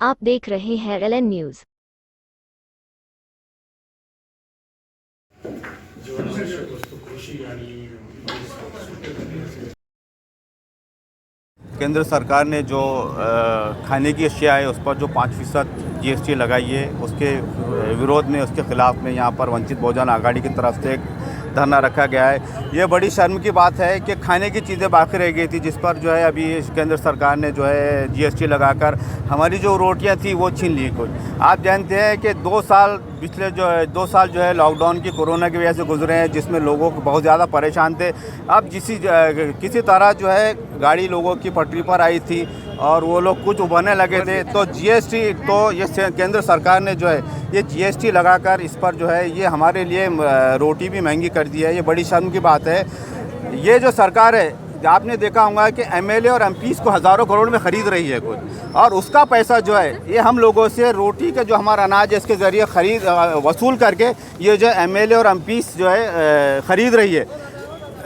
आप देख रहे हैं LN न्यूज। जीवनावश्यक वस्तू कृषी आणि केंद्र सरकार ने जो खाने की अशिया है उस पर जो 5% GST लगाई है, उसके विरोध में, उसके ख़िलाफ़ में यहाँ पर वंचित बहुजन आघाड़ी की तरफ से एक धरना रखा गया है। ये बड़ी शर्म की बात है कि खाने की चीज़ें बाकी रह गई थी, जिस पर जो है अभी केंद्र सरकार ने जो है GST लगाकर हमारी जो रोटियां थी वो छीन ली कुछ। आप जानते हैं कि 2 साल पिछले जो है 2 साल जो है लॉकडाउन की कोरोना की वजह से गुजरे हैं, जिसमें लोगों को बहुत ज़्यादा परेशान थे। अब किसी तरह जो है गाड़ी लोगों की पटरी पर आई थी और वो लोग कुछ उभरने लगे थे, तो GST तो ये केंद्र सरकार ने जो है ये GST लगाकर इस पर जो है ये हमारे लिए रोटी भी महंगी कर दी है। ये बड़ी शर्म की बात है। ये जो सरकार है, आपने देखा होगा कि MLA और MPs को हज़ारों करोड़ में ख़रीद रही है कुछ, और उसका पैसा जो है ये हम लोगों से रोटी का जो हमारा अनाज है इसके ज़रिए वसूल करके ये जो MLA और MPs जो है ख़रीद रही है।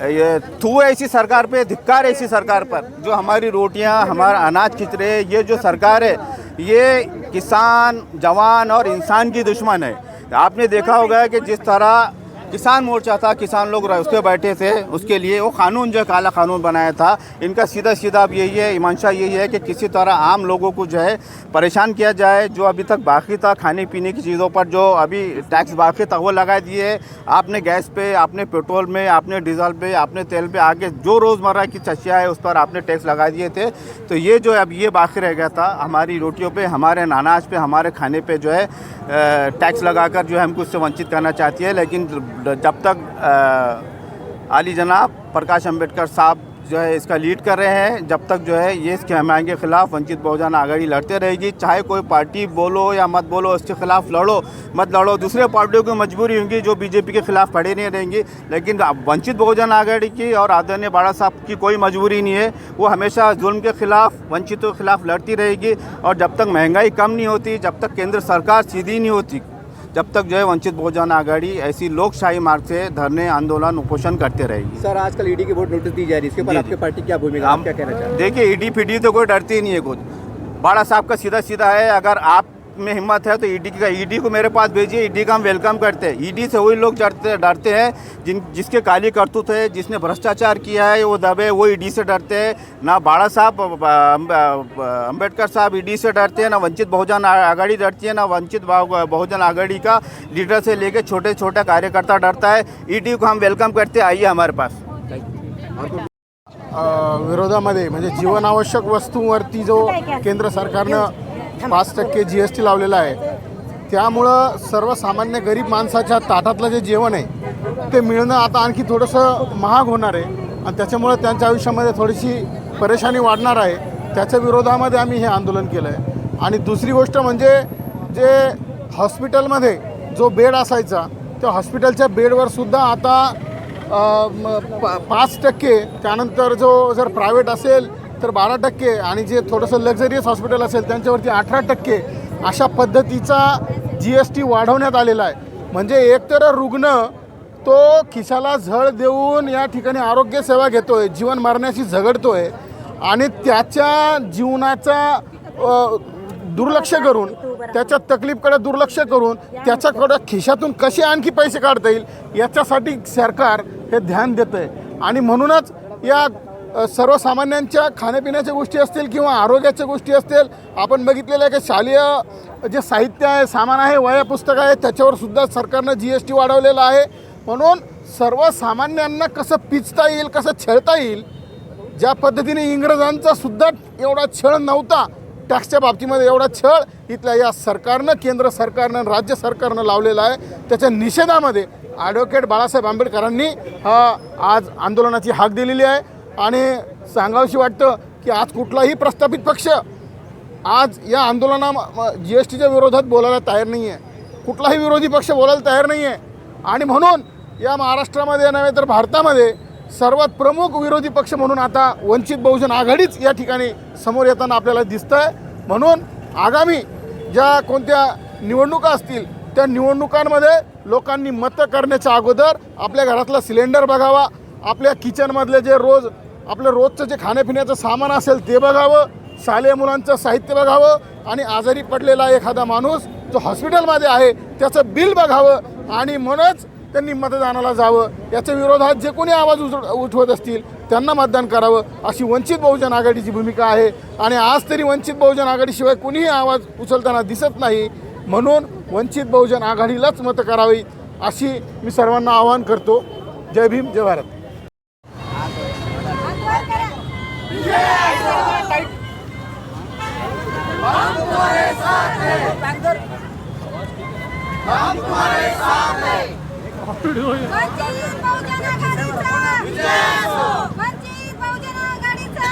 ये थू ऐसी सरकार पे, धिक्कार ऐसी सरकार पर जो हमारी रोटियां, हमारा अनाज खींच रहे हैं। ये जो सरकार है ये किसान, जवान और इंसान की दुश्मन है। आपने देखा होगा कि जिस तरह किसान मोर्चा था, किसान लोग उस पर बैठे थे, उसके लिए वो कानून जो काला कानून बनाया था। इनका सीधा अब यही है, मंशा यही है कि किसी तरह आम लोगों को जो है परेशान किया जाए। जो अभी तक बाकी था खाने पीने की चीज़ों पर जो अभी टैक्स बाकी था वो लगा दिए। आपने गैस पे, आपने पेट्रोल में, आपने डीजल पे, आपने तेल पे, आगे जो रोज़मर्रा की अशिया है उस पर आपने टैक्स लगा दिए थे। तो ये जो अब ये बाकी रह गया था हमारी रोटियों पर, हमारे अनाज पे, हमारे खाने पर जो है टैक्स लगाकर जो है हमको उससे वंचित करना चाहती है। लेकिन जब तक आली जनाब प्रकाश अंबेडकर साहब जो है इसका लीड कर रहे हैं, जब तक जो है ये इसके हमारे के ख़िलाफ़ वंचित बहुजन आघाड़ी लड़ते रहेगी। चाहे कोई पार्टी बोलो या मत बोलो, इसके ख़िलाफ़ लड़ो मत लड़ो, दूसरे पार्टियों की मजबूरी होगी जो BJP के ख़िलाफ़ खड़े नहीं रहेंगी। लेकिन वंचित बहुजन आघाड़ी की और आदरणीय बाड़ा साहब की कोई मजबूरी नहीं है। वो हमेशा जुल्म के ख़िलाफ़, वंचितों के ख़िलाफ़ लड़ती रहेगी। और जब तक महंगाई कम नहीं होती, जब तक केंद्र सरकार सीधी नहीं होती, जब तक जो है वंचित बहुजन आघाड़ी ऐसी लोकशाही मार्ग से धरने, आंदोलन, उपोषण करते रहेगी। सर, आजकल ED की बहुत नोटिस दी जा रही है, इसके पर आपकी पार्टी क्या भूमिका, आप क्या कहना चाहते हैं? देखिए, ED फिडी तो कोई डरती ही नहीं है कुछ। बाड़ा साहब का सीधा है, अगर आप में हिम्मत है तो ED को मेरे पास भेजिए, ED का हम वेलकम करते हैं। ED से वही लोग डरते हैं जिसके काली करतूत है, जिसने भ्रष्टाचार किया है, वो दबे, वो ED से डरते हैं। ना बाड़ा साहब, अंबेडकर साहब ED से डरते हैं, ना वंचित बहुजन आघाड़ी डरती है, ना वंचित बहुजन आघाड़ी का लीडर से लेके छोटे कार्यकर्ता डरता है। ED को हम वेलकम करते हैं, आइए हमारे पास। विरोधामध्ये म्हणजे जीवनावश्यक वस्तूंवरती जो केंद्र सरकारनं 5% GST लावलेला आहे, त्यामुळं सर्वसामान्य गरीब माणसाच्या ताटातलं जे जेवण आहे ते मिळणं आता आणखी थोडंसं महाग होणार आहे आणि त्याच्यामुळे त्यांच्या आयुष्यामध्ये थोडीशी परेशानी वाढणार आहे। त्याच्या विरोधामध्ये आम्ही हे आंदोलन केलं आहे। आणि दुसरी गोष्ट म्हणजे जे हॉस्पिटलमध्ये जो बेड असायचा, त्या हॉस्पिटलच्या बेडवर सुद्धा आता 5%, त्यानंतर जो जर प्रायव्हेट असेल तर 12% आणि जे थोडंसं लक्झरियस हॉस्पिटल असेल त्यांच्यावरती 18% अशा पद्धतीचा GST वाढवण्यात आलेला आहे। म्हणजे एकतर रुग्ण तो खिशाला झळ देऊन या ठिकाणी आरोग्य सेवा घेतोय, जीवन मरण्याशी झगडतोय आणि त्याच्या जीवनाचा दुर्लक्ष करून, त्याच्या तकलीफकडे दुर्लक्ष करून त्याच्याकडे खिशातून कसे आणखी पैसे काढता येईल याच्यासाठी सरकार हे ध्यान देतं आहे। आणि म्हणूनच या सर्वसामान्यांच्या खाण्यापिण्याच्या गोष्टी असतील किंवा आरोग्याच्या गोष्टी असतील, आपण बघितलेलं आहे की शालेय जे साहित्य आहे, सामान आहे, वह्या पुस्तकं आहे, त्याच्यावर सुद्धा सरकारनं GST वाढवलेलं आहे। म्हणून सर्वसामान्यांना कसं पिचता येईल, कसं छळता येईल, ज्या पद्धतीने इंग्रजांचा सुद्धा एवढा छळ नव्हता टॅक्सच्या बाबतीमध्ये, एवढा छळ इथल्या या सरकारनं, केंद्र सरकारनं, राज्य सरकारनं लावलेला आहे। त्याच्या निषेधामध्ये ॲडव्होकेट बाळासाहेब आंबेडकरांनी आज आंदोलनाची हाक दिलेली आहे। आणि सांगावशी वाटतं की आज कुठलाही प्रस्थापित पक्ष आज या GSTच्या विरोधात बोलायला तयार नाही आहे, कुठलाही विरोधी पक्ष बोलायला तयार नाही आहे। आणि म्हणून या महाराष्ट्रामध्ये नव्हे तर भारतामध्ये सर्वात प्रमुख विरोधी पक्ष म्हणून आता वंचित बहुजन आघाडीच या ठिकाणी समोर येताना आपल्याला दिसतं आहे। म्हणून आगामी ज्या कोणत्या निवडणुका असतील त्या निवडणुकांमध्ये लोकांनी मतं करण्याच्या अगोदर आपल्या घरातला सिलेंडर बघावा, आपल्या किचनमधले जे आपलं रोजचं जे खाण्यापिण्याचं सामान असेल ते बघावं, शालेय मुलांचं साहित्य बघावं आणि आजारी पडलेला एखादा माणूस जो हॉस्पिटलमध्ये आहे त्याचं बिल बघावं आणि म्हणूनच त्यांनी मतदानाला जावं. याच्या विरोधात जे कोणी आवाज उठवत असतील त्यांना मतदान करावं अशी वंचित बहुजन आघाडीची भूमिका आहे. आणि आज तरी वंचित बहुजन आघाडीशिवाय कुणीही आवाज उचलताना दिसत नाही, म्हणून वंचित बहुजन आघाडीलाच मतं करावी अशी मी सर्वांना आवाहन करतो. जय भीम, जय भारत. वंचित बहुजन आघाडीचा विजय असो. वंचित बहुजन आघाडीचा